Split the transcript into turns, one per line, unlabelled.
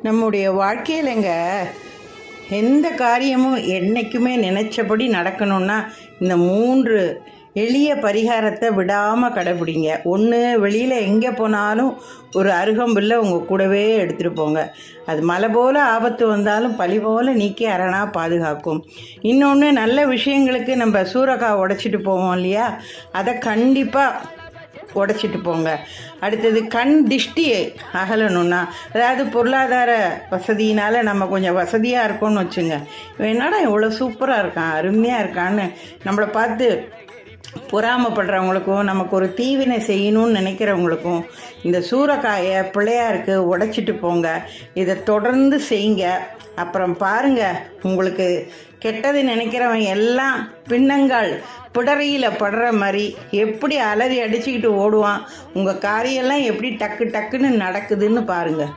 நம்முடைய வாழ்க்கையிலங்க எந்த காரியமும் என்றைக்குமே நினச்சபடி நடக்கணும்னா இந்த 3 எளிய பரிகாரத்தை விடாமல் கடைப்பிடிங்க. ஒன்று, வெளியில் எங்கே போனாலும் ஒரு அருகம்புல்லை உங்கள் கூடவே எடுத்துகிட்டு போங்க. அது மலை போல் ஆபத்து வந்தாலும் பழி போல் நீக்கி அரணா பாதுகாக்கும். இன்னொன்று, நல்ல விஷயங்களுக்கு நம்ம சூறக்காய் உடைச்சிட்டு போவோம் இல்லையா, அதை கண்டிப்பாக உடைச்சிட்டு போங்க. அடுத்தது, கண் திஷ்டியை அகலணுன்னா, அதாவது பொருளாதார வசதியினால் நம்ம கொஞ்சம் வசதியாக இருக்கோம்னு வச்சுங்க, என்னடா இவ்வளோ சூப்பராக இருக்கான், அருமையாக இருக்கான்னு நம்மளை பார்த்து பொறாமப்படுறவங்களுக்கும் நமக்கு ஒரு தீவினை செய்யணும்னு நினைக்கிறவங்களுக்கும் இந்த சூறக்காயை பிள்ளையாருக்கு உடைச்சிட்டு போங்க. இதை தொடர்ந்து செய்யுங்க. அப்புறம் பாருங்கள், உங்களுக்கு கெட்டது நினைக்கிறவன் எல்லாம் பின்னங்கால் பிடரையில் படுற மாதிரி எப்படி அலறி அடிச்சுக்கிட்டு ஓடுவான். உங்கள் காரியெல்லாம் எப்படி டக்கு டக்குன்னு நடக்குதுன்னு பாருங்கள்.